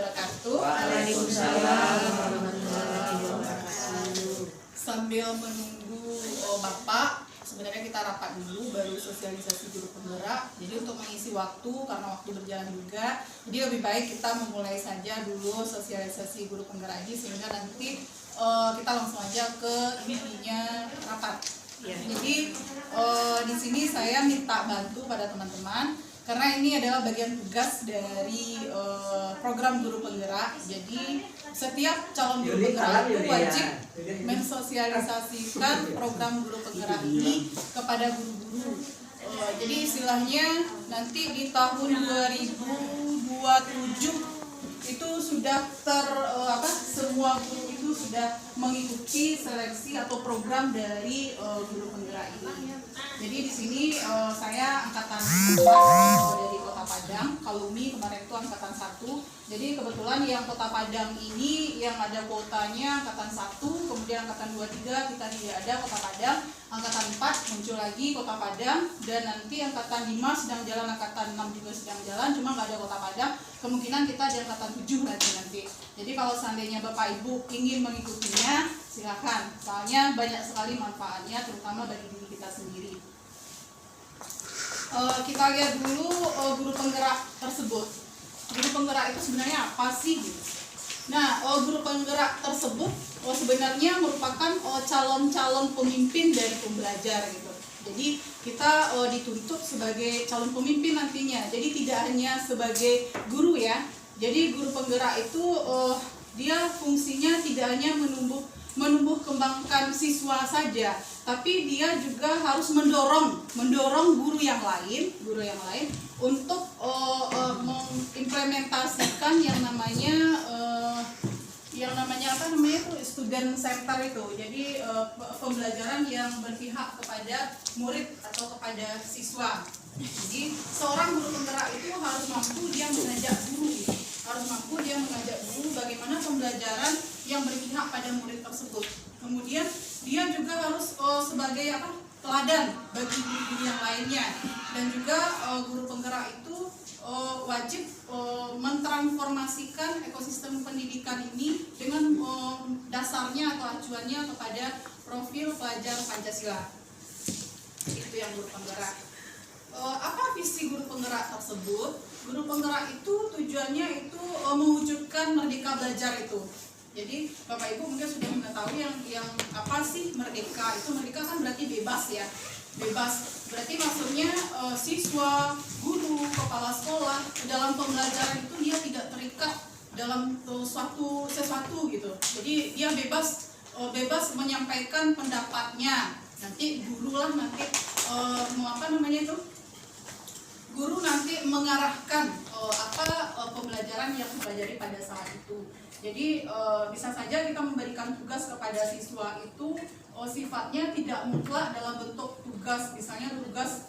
wabarakatuh. Waalaikumsalam warahmatullahi wabarakatuh. Sambil menunggu Bapak, sebenarnya kita rapat dulu baru sosialisasi guru penggerak. Jadi untuk mengisi waktu karena waktu berjalan juga, jadi lebih baik kita memulai saja dulu sosialisasi guru penggerak ini sehingga nanti kita langsung aja ke intinya rapat. Ya. Jadi di sini saya minta bantu pada teman-teman karena ini adalah bagian tugas dari program guru penggerak. Jadi setiap calon guru penggerak itu wajib mensosialisasikan program guru penggerak ini kepada guru-guru. Jadi istilahnya nanti di tahun 2027 itu sudah semua guru itu sudah mengikuti seleksi atau program dari guru penggerak ini. Jadi di sini saya angkatan 4 dari Kota Padang, Kalumi kemarin itu angkatan 1. Jadi kebetulan yang Kota Padang ini yang ada kuotanya angkatan 1, kemudian angkatan 23 kita tidak ada Kota Padang, angkatan 4 muncul lagi Kota Padang, dan nanti angkatan 5 sedang jalan, angkatan 6 juga sedang jalan, cuma nggak ada Kota Padang. Kemungkinan kita di angkatan 7 lagi nanti. Jadi kalau seandainya Bapak Ibu ingin mengikutinya, silakan. Soalnya banyak sekali manfaatnya, terutama bagi diri kita sendiri. Kita lihat dulu guru penggerak tersebut. Guru penggerak itu sebenarnya apa sih? Nah, guru penggerak tersebut sebenarnya merupakan calon-calon pemimpin dari pembelajar gitu. Jadi kita dituntut sebagai calon pemimpin nantinya. Jadi tidak hanya sebagai guru ya. Jadi guru penggerak itu dia fungsinya tidak hanya menumbuh kembangkan siswa saja, tapi dia juga harus mendorong guru yang lain untuk mengimplementasikan yang namanya student center itu. Jadi pembelajaran yang berpihak kepada murid atau kepada siswa. Jadi seorang guru penggerak itu harus mampu dia mengajak guru, bagaimana pembelajaran yang berpihak pada murid tersebut. Kemudian dia juga harus sebagai teladan bagi guru-guru yang lainnya. Dan juga guru penggerak itu wajib mentransformasikan ekosistem pendidikan ini dengan dasarnya atau acuannya kepada profil pelajar Pancasila. Itu yang guru penggerak. Apa visi guru penggerak tersebut? Guru penggerak itu tujuannya itu mewujudkan merdeka belajar itu. Jadi Bapak Ibu mungkin sudah mengetahui yang apa sih merdeka? Itu merdeka kan berarti bebas ya. Bebas berarti maksudnya siswa, guru, kepala sekolah dalam pembelajaran itu dia tidak terikat dalam sesuatu gitu. Jadi dia bebas menyampaikan pendapatnya. Nanti gurulah guru nanti mengarahkan pembelajaran yang dipelajari pada saat itu. Jadi bisa saja kita memberikan tugas kepada siswa itu sifatnya tidak mutlak dalam bentuk tugas, misalnya tugas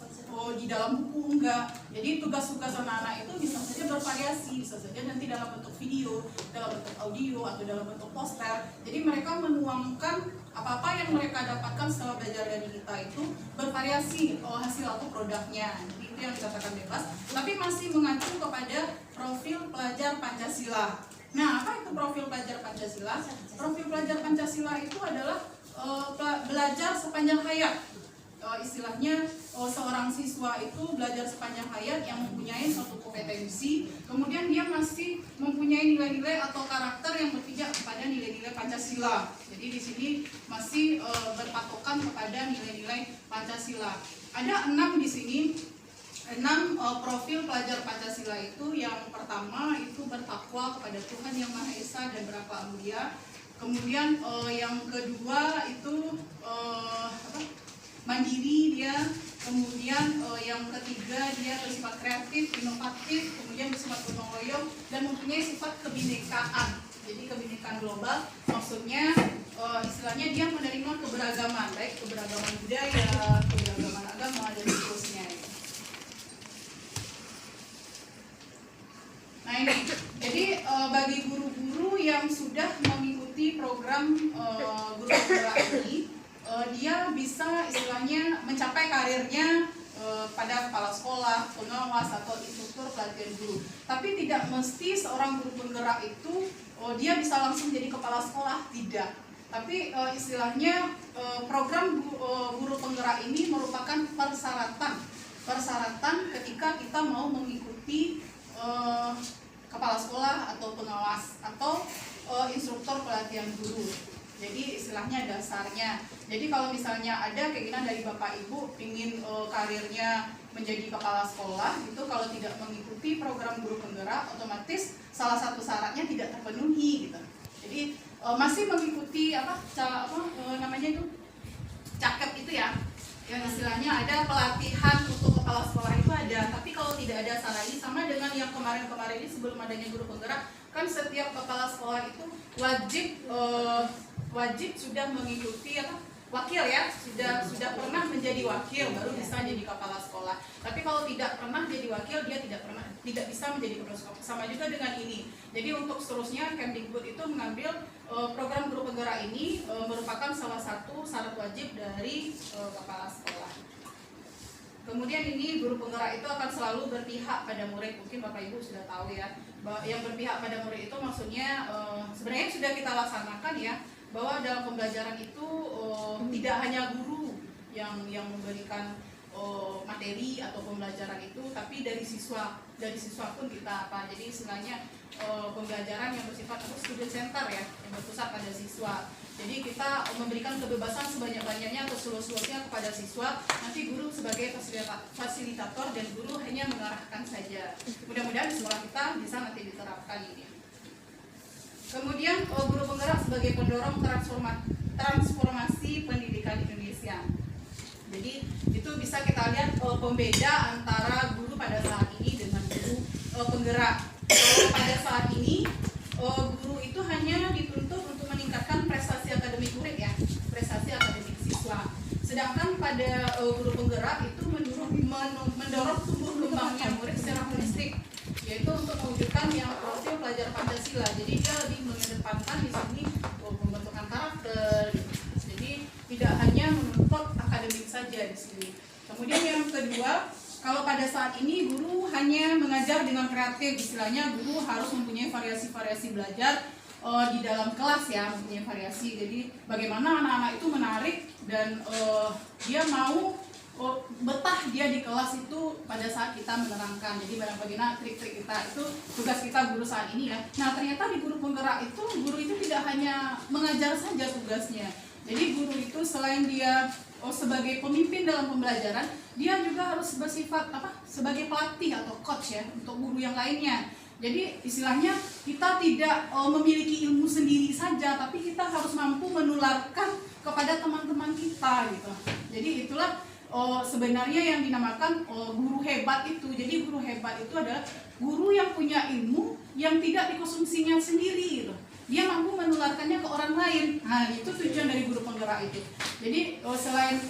di dalam buku, enggak. Jadi tugas-tugas anak-anak itu bisa saja bervariasi, bisa saja nanti dalam bentuk video, dalam bentuk audio, atau dalam bentuk poster. Jadi mereka menuangkan apa-apa yang mereka dapatkan setelah belajar dari kita itu bervariasi hasil atau produknya. Jadi itu yang dikatakan bebas, tapi masih mengacu kepada profil pelajar Pancasila. Nah, apa itu profil pelajar Pancasila? Profil pelajar Pancasila itu adalah belajar sepanjang hayat. Istilahnya seorang siswa itu belajar sepanjang hayat yang mempunyai suatu kompetensi, kemudian dia masih mempunyai nilai-nilai atau karakter yang berpijak kepada nilai-nilai Pancasila. Jadi di sini masih berpatokan kepada nilai-nilai Pancasila. Ada 6 di sini. 6 profil pelajar Pancasila itu. Yang pertama itu bertakwa kepada Tuhan Yang Maha Esa dan berakhlak mulia. Kemudian yang kedua itu mandiri dia. Kemudian yang ketiga dia bersifat kreatif, inovatif, kemudian bersifat gotong royong dan mempunyai sifat kebinekaan. Jadi kebinekaan global maksudnya istilahnya dia menerima keberagaman, baik keberagaman budaya, keberagaman agama dan seterusnya. Nah ini, jadi bagi guru-guru yang sudah mengikuti program guru penggerak ini, dia bisa istilahnya mencapai karirnya pada kepala sekolah, pengawas atau instruktur pelatihan guru. Tapi tidak mesti seorang guru penggerak itu dia bisa langsung jadi kepala sekolah, tidak. Tapi istilahnya program guru penggerak ini merupakan persyaratan ketika kita mau mengikuti kepala sekolah atau pengawas atau instruktur pelatihan guru. Jadi istilahnya dasarnya. Jadi kalau misalnya ada keinginan dari Bapak Ibu ingin karirnya menjadi kepala sekolah, itu kalau tidak mengikuti program guru penggerak, otomatis salah satu syaratnya tidak terpenuhi gitu. Jadi masih mengikuti namanya itu cakep itu ya. Yang istilahnya ada pelatihan untuk kepala sekolah itu ada, tapi kalau tidak ada salah ini sama dengan yang kemarin-kemarin ini sebelum adanya guru penggerak, kan setiap kepala sekolah itu wajib sudah mengikuti wakil ya, sudah pernah menjadi wakil baru bisa jadi kepala sekolah. Tapi kalau tidak pernah jadi wakil, dia tidak bisa menjadi kepala sekolah. Sama juga dengan ini. Jadi untuk seterusnya Kemdikbud itu mengambil program guru penggerak ini merupakan salah satu syarat wajib dari kepala sekolah. Kemudian ini guru penggerak itu akan selalu berpihak pada murid. Mungkin Bapak Ibu sudah tahu ya, yang berpihak pada murid itu maksudnya sebenarnya sudah kita laksanakan ya, bahwa dalam pembelajaran itu tidak hanya guru yang memberikan materi atau pembelajaran itu, tapi dari siswa pun kita jadi istilahnya pembelajaran yang bersifat student center ya, yang berpusat pada siswa. Jadi kita memberikan kebebasan sebanyak-banyaknya atau seluas-luasnya kepada siswa. Nanti guru sebagai fasilitator dan guru hanya mengarahkan saja. Mudah-mudahan di sekolah kita bisa nanti diterapkan ini. Kemudian guru penggerak sebagai pendorong transformasi pendidikan Indonesia. Jadi itu bisa kita lihat pembeda antara guru pada saat ini dengan guru penggerak. Pada saat ini guru itu hanya dituntut untuk meningkatkan prestasi akademik murid ya, prestasi akademik siswa. Sedangkan pada guru penggerak itu mendorong tumbuh kembangnya murid secara holistik, yaitu untuk mewujudkan yang profil pelajar Pancasila. Jadi dia lebih mengedepankan di sini pembentukan karakter. Jadi tidak hanya menuntut akademik saja di sini. Kemudian yang kedua, kalau pada saat ini guru hanya mengajar dengan kreatif, istilahnya guru harus mempunyai variasi-variasi belajar di dalam kelas ya, mempunyai variasi. Jadi bagaimana anak-anak itu menarik dan dia mau betah dia di kelas itu pada saat kita menerangkan. Jadi bagaimana trik-trik kita, itu tugas kita guru saat ini ya. Nah ternyata di guru penggerak itu, guru itu tidak hanya mengajar saja tugasnya. Jadi guru itu selain dia sebagai pemimpin dalam pembelajaran, dia juga harus bersifat sebagai pelatih atau coach ya untuk guru yang lainnya. Jadi istilahnya kita tidak memiliki ilmu sendiri saja, tapi kita harus mampu menularkan kepada teman-teman kita gitu. Jadi itulah sebenarnya yang dinamakan guru hebat itu. Jadi guru hebat itu adalah guru yang punya ilmu yang tidak dikonsumsinya sendiri gitu. Dia mampu menularkannya ke orang lain. Nah, itu tujuan dari guru penggerak itu. Jadi selain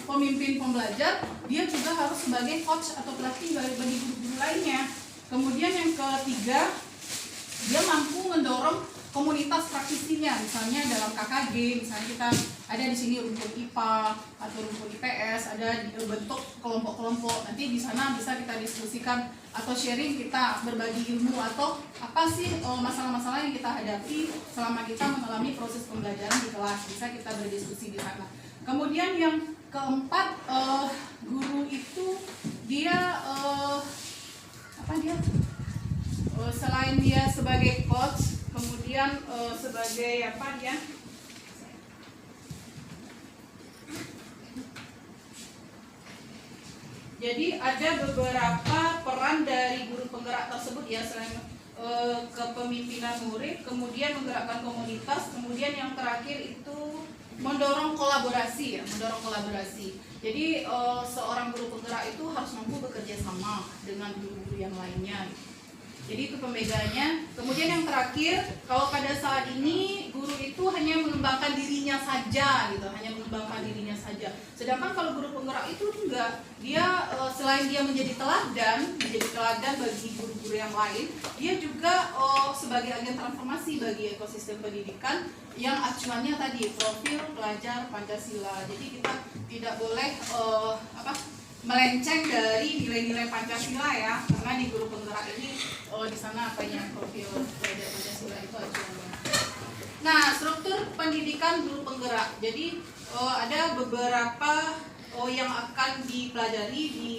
pemimpin pembelajar, dia juga harus sebagai coach atau pelatih bagi guru-guru lainnya. Kemudian yang ketiga, dia mampu mendorong komunitas praktisinya, misalnya dalam KKG, misalnya kita ada di sini rumpun IPA atau rumpun IPS, ada bentuk kelompok-kelompok. Nanti di sana bisa kita diskusikan atau sharing, kita berbagi ilmu atau apa sih masalah-masalah yang kita hadapi selama kita mengalami proses pembelajaran di kelas, bisa kita berdiskusi di sana. Kemudian yang keempat, guru itu dia selain dia sebagai coach, kemudian sebagai jadi ada beberapa peran dari guru penggerak tersebut ya, selain kepemimpinan murid, kemudian menggerakkan komunitas, kemudian yang terakhir itu mendorong kolaborasi ya, mendorong kolaborasi. Jadi seorang guru penggerak itu harus mampu bekerja sama dengan guru-guru yang lainnya. Jadi itu pembedanya. Kemudian yang terakhir, kalau pada saat ini guru itu hanya mengembangkan dirinya saja gitu, hanya mengembangkan dirinya saja. Sedangkan kalau guru penggerak itu enggak, dia selain dia menjadi teladan bagi guru-guru yang lain, dia juga sebagai agen transformasi bagi ekosistem pendidikan yang acuannya tadi profil pelajar Pancasila. Jadi kita tidak boleh melenceng dari nilai-nilai Pancasila ya, karena di guru penggerak ini di sana apanya profil belajar Pancasila itu acuannya. Nah, struktur pendidikan guru penggerak. Jadi ada beberapa yang akan dipelajari di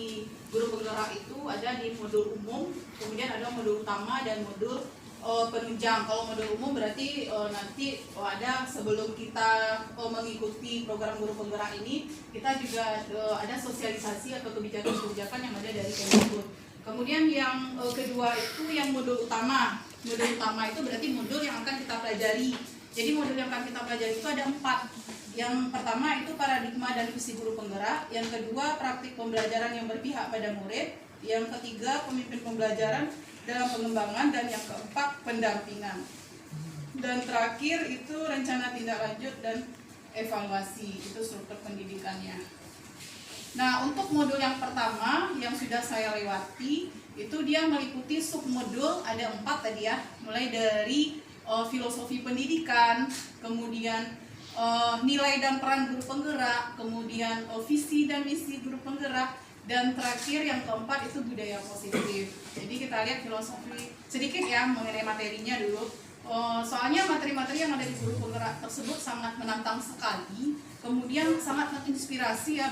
guru penggerak itu ada di modul umum, kemudian ada modul utama dan modul penunjang. Kalau modul umum berarti nanti ada sebelum kita mengikuti program guru penggerak ini, kita juga ada sosialisasi atau kebijakan-kebijakan yang ada dari Kemdikbud. Kemudian yang kedua itu yang modul utama. Modul utama itu berarti modul yang akan kita pelajari. Jadi modul yang akan kita pelajari itu ada 4. Yang pertama itu paradigma dan visi guru penggerak. Yang kedua praktik pembelajaran yang berpihak pada murid. Yang ketiga pemimpin pembelajaran dalam pengembangan, dan yang keempat pendampingan. Dan terakhir itu rencana tindak lanjut dan evaluasi. Itu struktur pendidikannya. Nah, untuk modul yang pertama yang sudah saya lewati itu dia meliputi submodul ada 4 tadi ya, mulai dari filosofi pendidikan, kemudian nilai dan peran guru penggerak, kemudian visi dan misi guru penggerak, dan terakhir yang keempat itu budaya positif. Jadi kita lihat filosofi sedikit ya mengenai materinya dulu. Soalnya materi-materi yang ada di guru penggerak tersebut sangat menantang sekali, kemudian sangat menginspirasi ya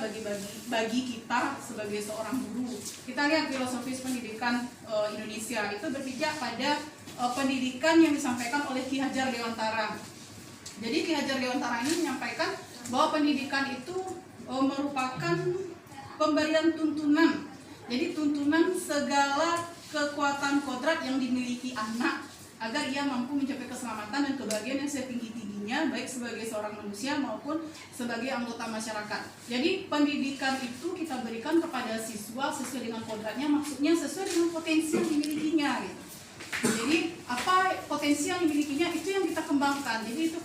bagi kita sebagai seorang guru. Kita lihat filosofis pendidikan Indonesia itu berpijak pada pendidikan yang disampaikan oleh Ki Hajar Dewantara. Jadi Ki Hajar Dewantara ini menyampaikan bahwa pendidikan itu merupakan pemberian tuntunan. Jadi tuntunan segala kekuatan kodrat yang dimiliki anak agar ia mampu mencapai keselamatan dan kebahagiaan yang setinggi-tingginya, baik sebagai seorang manusia maupun sebagai anggota masyarakat. Jadi pendidikan itu kita berikan kepada siswa sesuai dengan kodratnya, maksudnya sesuai dengan potensi yang dimilikinya gitu. Jadi apa potensi yang dimilikinya itu yang kita kembangkan. Jadi itu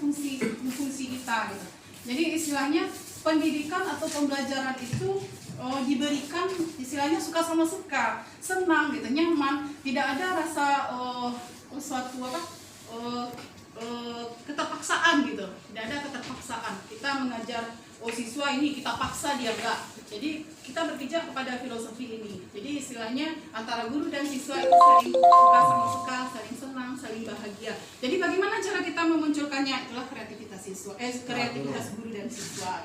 fungsi kita gitu. Jadi istilahnya pendidikan atau pembelajaran itu diberikan istilahnya suka sama suka, senang gitu, nyaman, tidak ada rasa suatu keterpaksaan gitu, tidak ada keterpaksaan. Kita mengajar siswa ini kita paksa dia enggak. Jadi kita berpijak kepada filosofi ini. Jadi istilahnya antara guru dan siswa itu saling suka sama suka, saling senang, saling bahagia. Jadi bagaimana cara kita memunculkannya? Itulah kreativitas siswa, kreativitas guru dan siswa.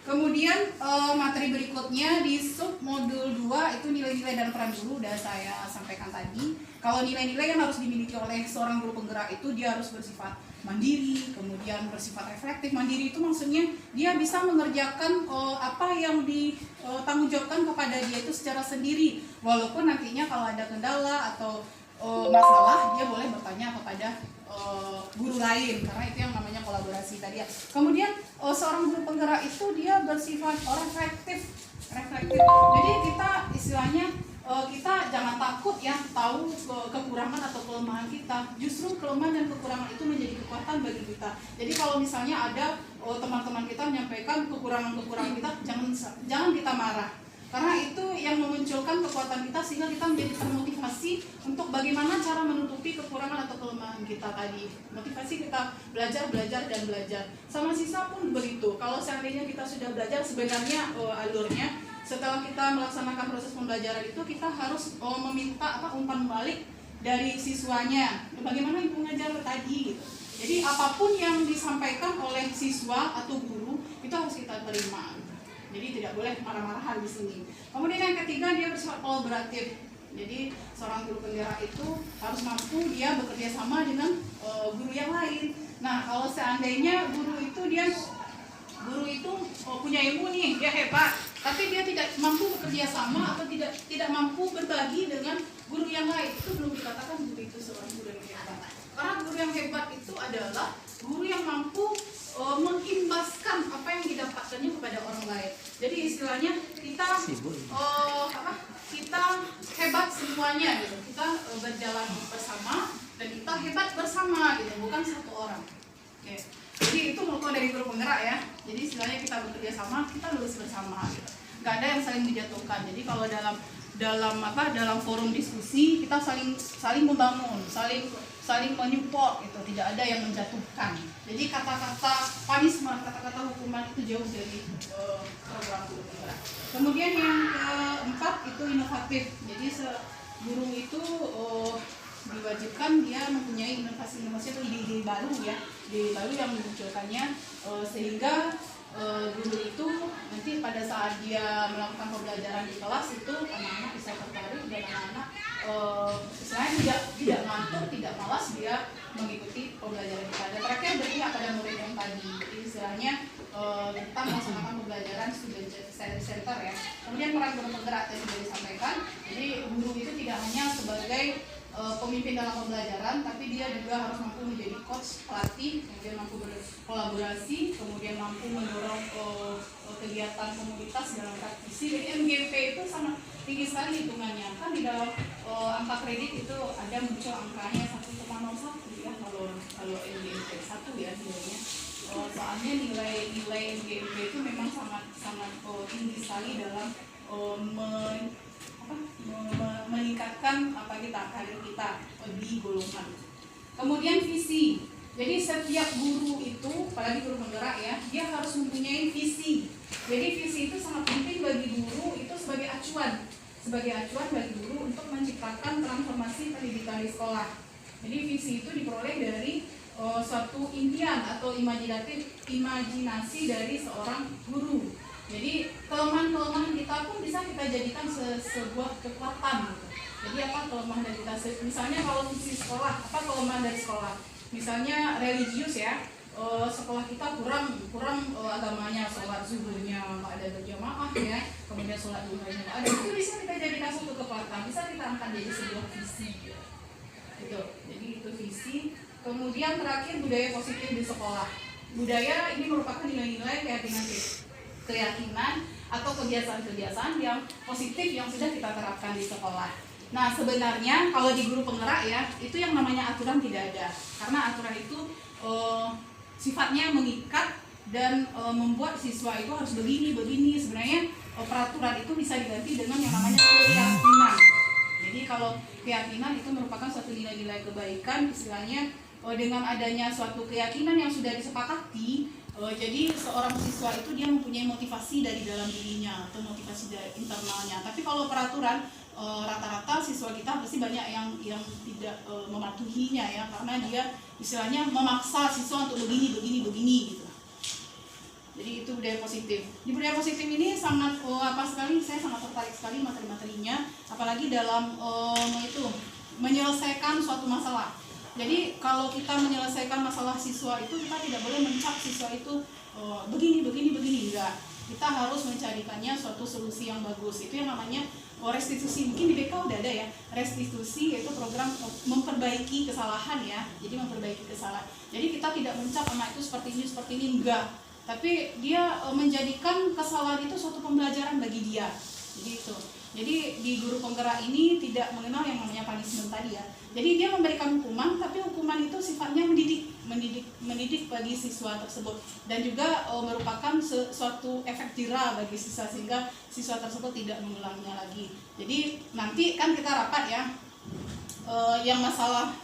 Kemudian materi berikutnya di sub modul 2 itu nilai-nilai dan peran guru, udah saya sampaikan tadi. Kalau nilai-nilai yang harus dimiliki oleh seorang guru penggerak itu dia harus bersifat mandiri, kemudian bersifat reflektif. Mandiri itu maksudnya dia bisa mengerjakan apa yang ditanggungjawabkan kepada dia itu secara sendiri. Walaupun nantinya kalau ada kendala atau masalah dia boleh bertanya kepada guru lain, karena itu yang namanya kolaborasi tadi ya. Kemudian seorang guru penggerak itu dia bersifat reflektif. Jadi kita istilahnya kita jangan takut ya tahu kekurangan atau kelemahan kita. Justru kelemahan dan kekurangan itu menjadi kekuatan bagi kita. Jadi kalau misalnya ada teman-teman kita menyampaikan kekurangan kita, jangan kita marah. Karena itu yang memunculkan kekuatan kita sehingga kita menjadi termotivasi untuk bagaimana cara menutupi kekurangan atau kelemahan kita tadi. Motivasi kita belajar. Sama siswa pun begitu. Kalau seandainya kita sudah belajar, sebenarnya alurnya setelah kita melaksanakan proses pembelajaran itu kita harus meminta umpan balik dari siswanya. Bagaimana ibu ngajar tadi gitu. Jadi apapun yang disampaikan oleh siswa atau guru itu harus kita terima. Jadi tidak boleh marah-marahan di sini. Kemudian yang ketiga dia bersifat kolaboratif. Jadi seorang guru penggerak itu harus mampu dia bekerja sama dengan guru yang lain. Nah kalau seandainya guru itu punya ilmu nih, dia hebat, tapi dia tidak mampu bekerja sama atau tidak mampu berbagi dengan guru yang lain, itu belum dikatakan guru itu seorang guru yang hebat. Karena guru yang hebat itu adalah guru yang mampu mengimbaskan apa yang didapatkannya kepada orang lain. Jadi istilahnya kita kita hebat semuanya gitu. Kita berjalan bersama dan kita hebat bersama gitu, bukan satu orang. Oke. Jadi itu motto dari guru penggerak ya. Jadi istilahnya kita bekerja sama, kita lulus bersama gitu. Nggak ada yang saling menjatuhkan. Jadi kalau dalam forum diskusi kita saling membangun, saling menyupport gitu, tidak ada yang menjatuhkan. Jadi kata-kata punishment, kata-kata hukuman itu jauh dari program guru penggerak. Kemudian yang keempat itu inovatif. Jadi guru itu diwajibkan dia mempunyai inovasi-inovasi atau ide-ide baru ya, ide baru yang memunculkannya sehingga guru itu nanti pada saat dia melakukan pembelajaran di kelas itu anak-anak bisa tertarik dan anak-anak istilahnya tidak ngantuk, tidak malas dia mengikuti pembelajaran kita. Dan terakhir berpihak pada murid yang tadi, jadi istilahnya kita melaksanakan pembelajaran student center ya. Kemudian peran guru penggerak tadi sudah disampaikan. Jadi guru itu tidak hanya sebagai pemimpin dalam pembelajaran, tapi dia juga harus mampu menjadi coach, pelatih, kemudian mampu berkolaborasi, kemudian mampu mendorong kegiatan komunitas dalam praktisi. Jadi MGP itu sangat tinggi sekali hitungannya. Kan di dalam angka kredit itu ada muncul angkanya 1,01 ya kalau MGP 1 ya nilainya. Soalnya nilai MGP itu memang sangat tinggi sekali dalam meningkatkan karir kita di golongan. Kemudian visi. Jadi setiap guru itu, apalagi guru penggerak ya, dia harus mempunyai visi. Jadi visi itu sangat penting bagi guru itu sebagai acuan bagi guru untuk menciptakan transformasi pendidikan di sekolah. Jadi visi itu diperoleh dari suatu impian atau imajinasi dari seorang guru. Jadi kelemahan kita pun bisa kita jadikan sebuah kekuatan gitu. Jadi apa kelemahan dari kita? Misalnya kalau visi sekolah, apa kelemahan dari sekolah? Misalnya religius ya, sekolah kita kurang agamanya, sholat zuhurnya nggak ada berjamaah ya, kemudian sholat duhanya nggak ada. Itu bisa kita jadikan suatu kekuatan, bisa kita angkat jadi sebuah visi. Gitu. Jadi itu visi. Kemudian terakhir budaya positif di sekolah. Budaya ini merupakan nilai-nilai keyakinan atau kebiasaan-kebiasaan yang positif yang sudah kita terapkan di sekolah. Nah sebenarnya kalau di guru penggerak ya, itu yang namanya aturan tidak ada. Karena aturan itu sifatnya mengikat dan membuat siswa itu harus begini. Sebenarnya peraturan itu bisa diganti dengan yang namanya keyakinan. Jadi kalau keyakinan itu merupakan suatu nilai-nilai kebaikan, istilahnya dengan adanya suatu keyakinan yang sudah disepakati, jadi seorang siswa itu dia mempunyai motivasi dari dalam dirinya atau motivasi dari internalnya. Tapi kalau peraturan rata-rata siswa kita pasti banyak yang tidak mematuhinya ya, karena dia istilahnya memaksa siswa untuk begini gitu. Jadi itu budaya positif. Di budaya positif ini sangat saya sangat tertarik sekali materi-materinya, apalagi dalam menyelesaikan suatu masalah. Jadi kalau kita menyelesaikan masalah siswa itu, kita tidak boleh mencap siswa itu begini enggak. Kita harus mencarikannya suatu solusi yang bagus. Itu yang namanya restitusi. Mungkin di BK udah ada ya, restitusi, yaitu program memperbaiki kesalahan ya. Jadi memperbaiki kesalahan. Jadi kita tidak mencap anak itu seperti ini enggak. Tapi dia menjadikan kesalahan itu suatu pembelajaran bagi dia. Jadi itu. Jadi di guru penggerak ini tidak mengenal yang namanya punishment tadi ya. Jadi dia memberikan hukuman, tapi hukuman itu sifatnya mendidik bagi siswa tersebut, dan juga merupakan suatu efek jera bagi siswa sehingga siswa tersebut tidak mengulanginya lagi. Jadi nanti kan kita rapat ya, yang masalah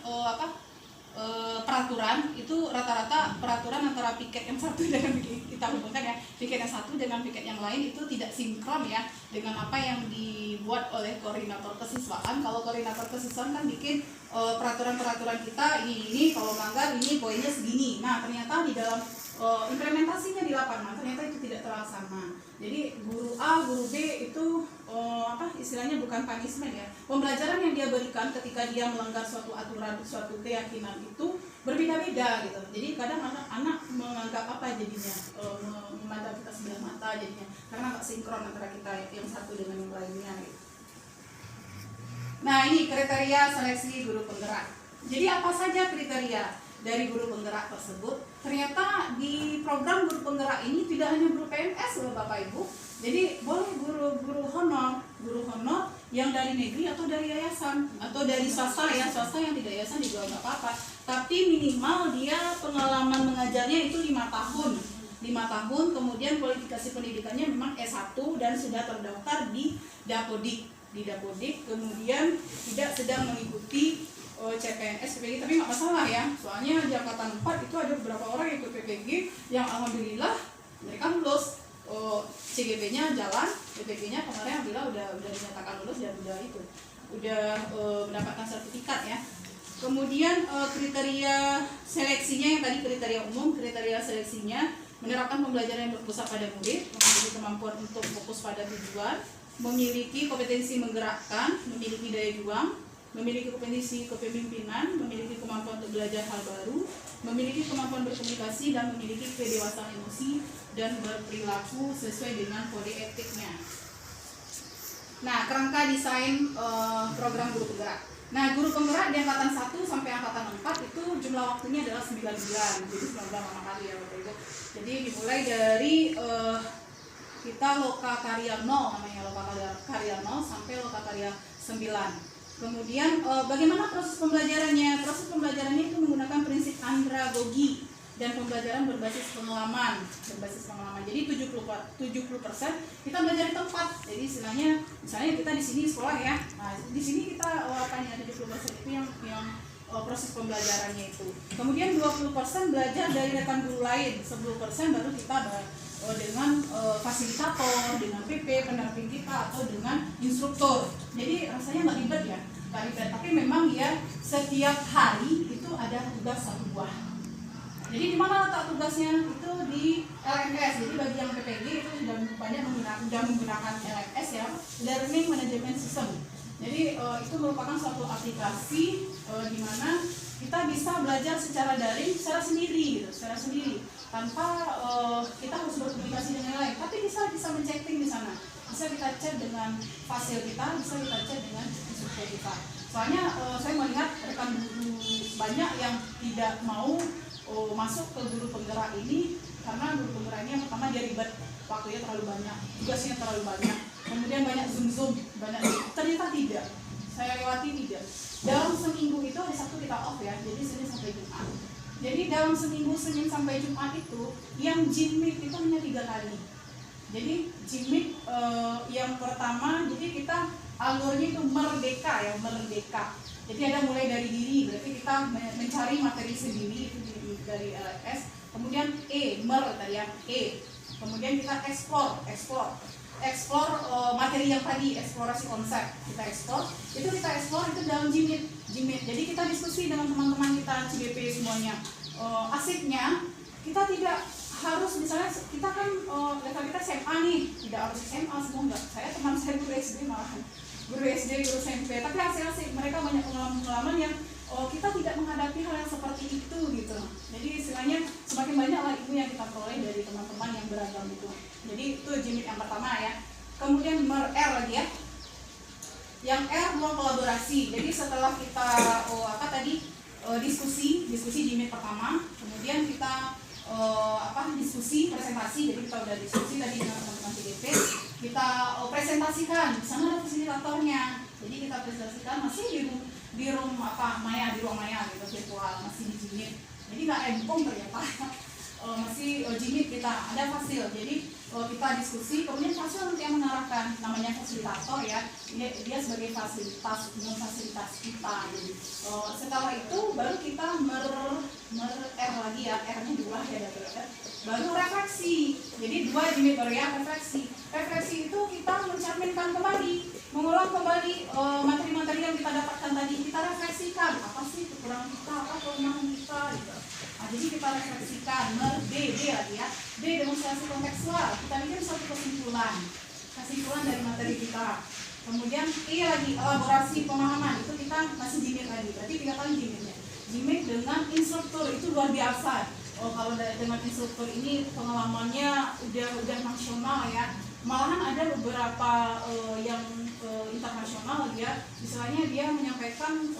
peraturan itu rata-rata peraturan antara piket yang satu dengan kita hubungkan ya, piket yang satu dengan piket yang lain itu tidak sinkron ya dengan apa yang dibuat oleh koordinator kesiswaan. Kalau koordinator kesiswaan kan bikin peraturan-peraturan kita ini kalau melanggar ini poinnya segini. Nah ternyata di dalam implementasinya di lapangan ternyata itu tidak terlaksana. Jadi guru A, guru B itu istilahnya bukan punishment ya. Pembelajaran yang dia berikan ketika dia melanggar suatu aturan, suatu keyakinan itu berbeda-beda gitu. Jadi kadang anak menganggap apa jadinya, memandang kita sebelah mata jadinya, karena nggak sinkron antara kita yang satu dengan yang lainnya gitu. Nah ini kriteria seleksi guru penggerak. Jadi apa saja kriteria dari guru penggerak tersebut? Ternyata di program guru penggerak ini tidak hanya guru PNS loh Bapak Ibu. Jadi boleh guru honor yang dari negeri atau dari yayasan atau dari swasta ya, swasta yang tidak yayasan juga nggak apa-apa. Tapi minimal dia pengalaman mengajarnya itu 5 tahun. 5 tahun, kemudian kualifikasi pendidikannya memang S1 dan sudah terdaftar di Dapodik. di Dapodik, kemudian tidak sedang mengikuti CPNS PPG, tapi nggak masalah ya, soalnya di angkatan 4 itu ada beberapa orang yang ikut PPG yang alhamdulillah mereka lulus, CGP-nya jalan, PPG-nya kemarin alhamdulillah udah dinyatakan lulus dan udah mendapatkan sertifikat ya. Kemudian kriteria seleksinya yang tadi kriteria umum, kriteria seleksinya menerapkan pembelajaran yang berpusat pada murid, memiliki kemampuan untuk fokus pada tujuan, memiliki kompetensi menggerakkan, memiliki daya juang, memiliki kompetensi kepemimpinan, memiliki kemampuan untuk belajar hal baru, memiliki kemampuan berkomunikasi, dan memiliki kedewasaan emosi dan berperilaku sesuai dengan kode etiknya. Nah, kerangka desain program guru penggerak. Nah, guru penggerak di angkatan 1 sampai angkatan 4 itu jumlah waktunya adalah 9 bulan, jadi 9 bulan lama kali ya waktu itu. Jadi dimulai dari kita loka karya 0 namanya, loka karya 0 sampai loka karya 9. Kemudian bagaimana proses pembelajarannya? Proses pembelajarannya itu menggunakan prinsip andragogi dan pembelajaran berbasis pengalaman. Jadi 70% kita belajar di tempat. Jadi istilahnya misalnya kita di sini sekolah ya. Nah, di sini kita tanya 70% itu yang proses pembelajarannya itu. Kemudian 20% belajar dari rekan guru lain, 10% baru kita dengan fasilitator, dengan PP, pendamping kita, atau dengan instruktur. Jadi rasanya nggak ribet ya, tapi memang ya setiap hari itu ada tugas 1 buah. Jadi di mana letak tugasnya? Itu di LMS. Jadi bagi yang PPG itu sudah banyak menggunakan LMS ya, Learning Management System. Jadi itu merupakan suatu aplikasi di mana kita bisa belajar secara daring, secara sendiri, tanpa kita harus berkomunikasi dengan lain. Tapi bisa men-chatting di sana, bisa kita chat dengan fasil kita, bisa kita chat dengan instruktur kita. Soalnya saya melihat rekan guru banyak yang tidak mau masuk ke guru penggerak ini karena guru penggerak ini yang pertama dia ribet, waktunya terlalu banyak, tugasnya terlalu banyak, kemudian banyak zoom, ternyata tidak. Saya lewati tidak. Dalam seminggu itu hari Sabtu kita off ya, jadi Senin sampai Jumat. Jadi dalam seminggu Senin sampai Jumat itu yang gym meet itu hanya 3 kali. Jadi gym meet yang pertama, jadi kita alurnya itu merdeka. Jadi ada mulai dari diri, berarti kita mencari materi sendiri itu dari LMS. Kemudian kemudian kita explore materi yang tadi, eksplorasi konsep, kita explore itu dalam Jimit. Jadi kita diskusi dengan teman-teman kita CBP semuanya. Asiknya kita tidak harus, misalnya kita kan level kita SMA nih, tidak harus SMA semua, enggak. Teman saya guru SD malahan, guru SD, guru SMP, tapi asik-asik, mereka banyak pengalaman-pengalaman yang kita tidak menghadapi hal yang seperti itu gitu. Jadi istilahnya semakin banyak lah ilmu yang kita peroleh dari teman-teman yang beragam itu. Jadi itu Jimit yang pertama ya. Kemudian R lagi ya. Yang R ruang kolaborasi. Jadi setelah kita diskusi Jimit pertama, kemudian kita diskusi presentasi. Jadi kita udah diskusi tadi dengan teman-teman CGP, kita presentasikan. Di sana ada fasilitatornya. Jadi kita presentasikan masih di ruang maya gitu, virtual, masih di Jimit. Jadi nggak empong ternyata. Masih Jimit kita ada fasil. Jadi kita diskusi, kemudian fasil nanti yang mengarahkan, namanya fasilitator ya, dia sebagai memfasilitasi kita. Jadi setelah itu baru kita R lagi ya, R-nya 2 ya, baru refleksi. Jadi 2 Jimit baru ya, refleksi itu kita mencerminkan kembali, mengulang kembali materi-materi yang kita dapatkan tadi, kita refleksikan apa sih kekurangan kita, apa kelemahan kita gitu. Nah, jadi kita refleksikan. D lagi ya, D demonstrasi kontekstual, kita bikin suatu kesimpulan dari materi kita. Kemudian E lagi, elaborasi pemahaman, itu kita masih Jimit lagi, berarti 3 kali Jimitnya. Jimit dengan instruktur itu luar biasa. Kalau dengan instruktur ini pengalamannya udah nasional ya, malahan ada beberapa yang internasional ya, misalnya dia menyampaikan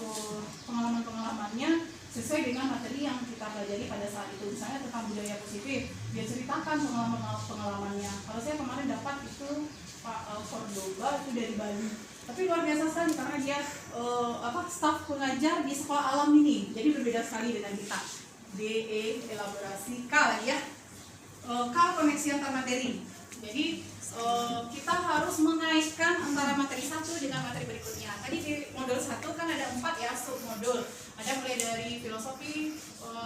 pengalaman-pengalamannya sesuai dengan materi yang kita pelajari pada saat itu. Misalnya tentang budaya positif, dia ceritakan pengalaman-pengalamannya. Kalau saya kemarin dapat itu Pak Cordoba itu dari Bali, tapi luar biasa sekali karena dia staf pengajar di sekolah alam ini, jadi berbeda sekali dengan kita. DE elaborasi, K lagi ya, K koneksi antar materi. Jadi kita harus mengaitkan antara materi satu dengan materi berikutnya. Tadi di modul 1 kan ada 4 ya submodul. Ada mulai dari filosofi,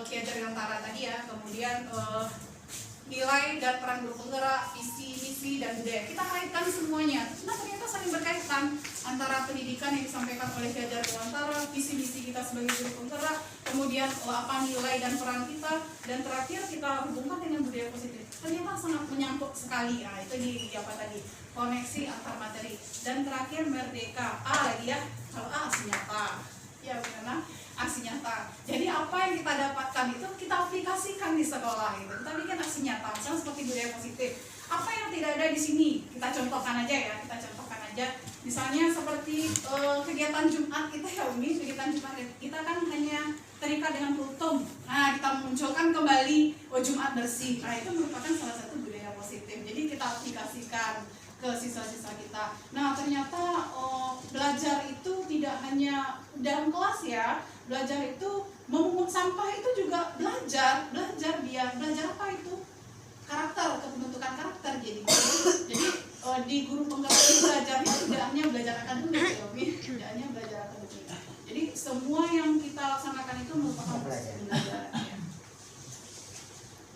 Ki Hajar Dewantara tadi ya, kemudian nilai dan peran guru penggerak, visi, misi, dan budaya. Kita kaitkan semuanya. Nah ternyata saling berkaitan antara pendidikan yang disampaikan oleh Ki Hajar Dewantara, visi misi kita sebagai guru penggerak, kemudian apa nilai dan peran kita, dan terakhir kita hubungkan dengan budaya positif. Ternyata sangat menyangkut sekali. Nah itu di apa tadi, koneksi antar materi. Dan terakhir merdeka. A lagi ya, kalau A aksi nyata. Ya benar, aksi nyata. Jadi apa yang kita dapatkan itu kita aplikasikan di sekolah gitu. Kita bikin aksi nyata, misalnya seperti budaya positif. Apa yang tidak ada di sini kita contohkan aja ya, kita contohkan aja. Misalnya seperti kegiatan Jumat kita ya Umi, kegiatan Jumat kita kan hanya terikat dengan kultum. Nah kita munculkan kembali Jumat bersih. Nah itu merupakan salah satu budaya positif. Jadi kita aplikasikan ke siswa-siswa kita. Nah ternyata belajar itu tidak hanya dalam kelas ya. Belajar itu memungut sampah itu juga belajar dia belajar apa itu, karakter, pembentukan karakter. Jadi di guru penggerak ini belajarnya tidak hanya belajar akademik ya Umi, tidak hanya belajar akademik. Jadi semua yang kita laksanakan itu merupakan pembelajaran ya.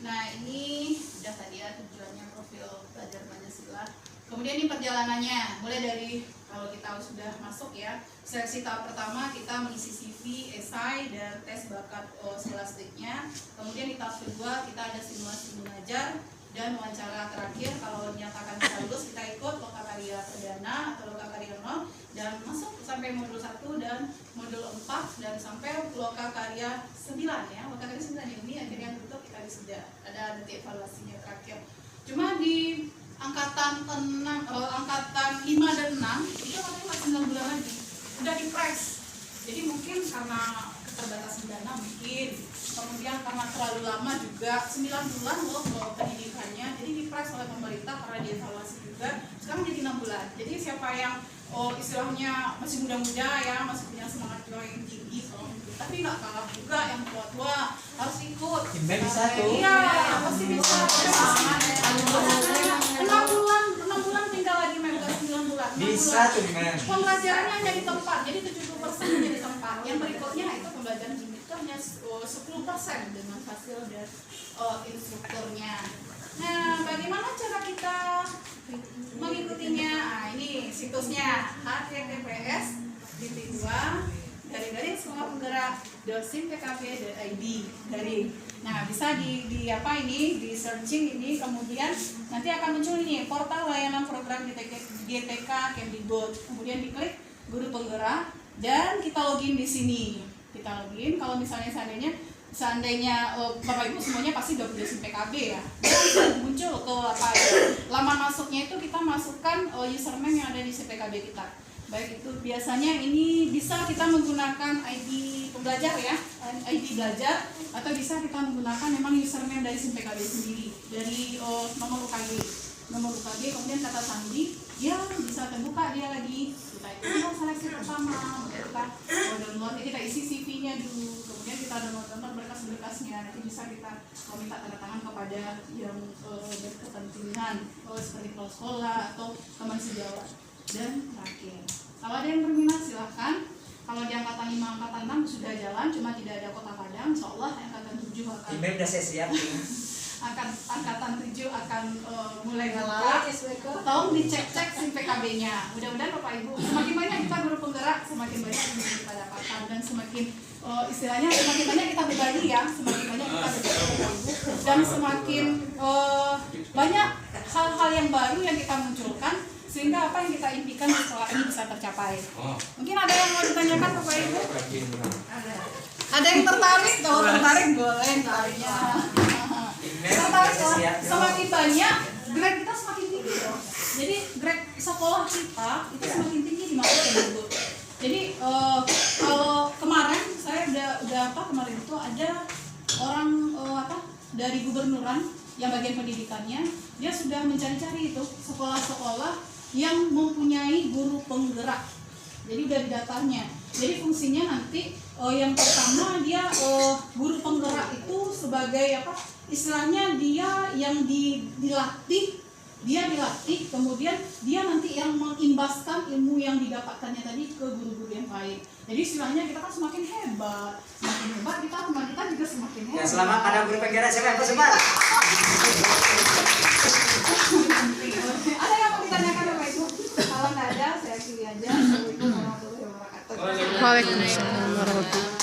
Nah ini udah tadi ya tujuannya profil belajar Pancasila. Kemudian ini perjalanannya, mulai dari kalau kita sudah masuk ya, seleksi tahap pertama kita mengisi CV, esai, dan tes bakat skolastiknya. Kemudian di tahap kedua kita ada simulasi mengajar dan wawancara terakhir. Kalau dinyatakan bisa lulus kita ikut lokakarya perdana atau lokakarya 0 dan masuk sampai modul 1 dan modul 4 dan sampai lokakarya 9 ya. Lokakarya 9 ini akhirnya tutup kita wisuda. Ada nanti evaluasinya terakhir. Cuma di angkatan 5 dan 6 itu katanya masih 9 bulan lagi udah di press. Jadi mungkin karena keterbatasan dana mungkin, kemudian karena terlalu lama juga 9 bulan loh pendidikannya, jadi di press oleh pemerintah karena dievaluasi juga. Sekarang jadi 6 bulan. Jadi siapa yang istilahnya masih muda-muda ya, masih punya semangat join tinggi tapi nggak kalah juga yang tua-tua harus ikut. Bisa tuh. Iya, pasti bisa. 6 bulan tinggal lagi udah 9 bulan. Bisa tuh men. Pembelajarannya hanya di tempat, jadi 70% hanya di tempat. Yang berikutnya itu pembelajaran bimbing itu hanya 10% dengan hasil dan instrukturnya. Nah, bagaimana cara kita mengikutinya? Nah, ini situsnya https://2 garing sekolah penggerak .simpkb.id garing. Nah bisa di apa ini di searching ini, kemudian nanti akan muncul ini portal layanan program GTK Kemdikbud. Kemudian diklik guru penggerak dan kita login di sini. Kita login. Kalau misalnya seandainya Bapak Ibu semuanya pasti udah punya SIM PKB ya. Dan bisa muncul ke apa ya? Laman masuknya itu kita masukkan username yang ada di SIM PKB kita. Baik itu biasanya ini bisa kita menggunakan ID pembelajar ya, ID belajar, atau bisa kita menggunakan memang username dari SIM PKB sendiri, dari nomor UKG, kemudian kata sandi, ya bisa terbuka dia lagi. Kita itu seleksi pertama, kita download, kita isi CV-nya dulu, kemudian kita download berkas-berkasnya, nanti bisa kita minta tanda tangan kepada yang berkepentingan, seperti kepala sekolah atau teman sejawat. Dan terakhir, kalau ada yang berminat silahkan. Kalau di angkatan 5, angkatan 6 sudah jalan, cuma tidak ada Kota Padang. Insyaallah angkatan 7 akan Email udah saya siapin. angkatan 7 akan mulai buka. Tolong dicek-cek SIM PKB-nya. Mudah-mudahan Bapak Ibu semakin banyak kita guru penggerak, semakin banyak yang kita dapatkan, dan semakin istilahnya semakin banyak kita berbagi ya, semakin banyak kita berbagi Bapak Ibu, dan semakin banyak hal-hal yang baru yang kita munculkan, sehingga apa yang kita impikan di sekolah ini bisa tercapai. Mungkin ada yang mau ditanyakan Bapak Ibu? Ada yang tertarik? Kalau tertarik boleh tanya. Tertarik ya? Semakin banyak, grade kita semakin tinggi loh. Jadi grade sekolah kita itu semakin tinggi di mata Ibu. Jadi kalau kemarin saya udah kemarin itu ada orang dari gubernuran yang bagian pendidikannya, dia sudah mencari-cari itu sekolah-sekolah yang mempunyai guru penggerak. Jadi udah di daftarnya. Jadi fungsinya nanti yang pertama dia guru penggerak itu sebagai apa? Istilahnya dia yang dilatih dia dilatih, kemudian dia nanti yang mengimbaskan ilmu yang didapatkannya tadi ke guru-guru yang lain. Jadi istilahnya kita kan semakin hebat kita teman kita juga semakin hebat. Ya selamat pada guru penggerak siapa yang sebat. Ada yang mau ditanyakan Bapak Ibu? Kalau nggak ada, saya akhiri aja. Assalamualaikum warahmatullahi wabarakatuh. Waalaikumsalam warahmatullahi wabarakatuh.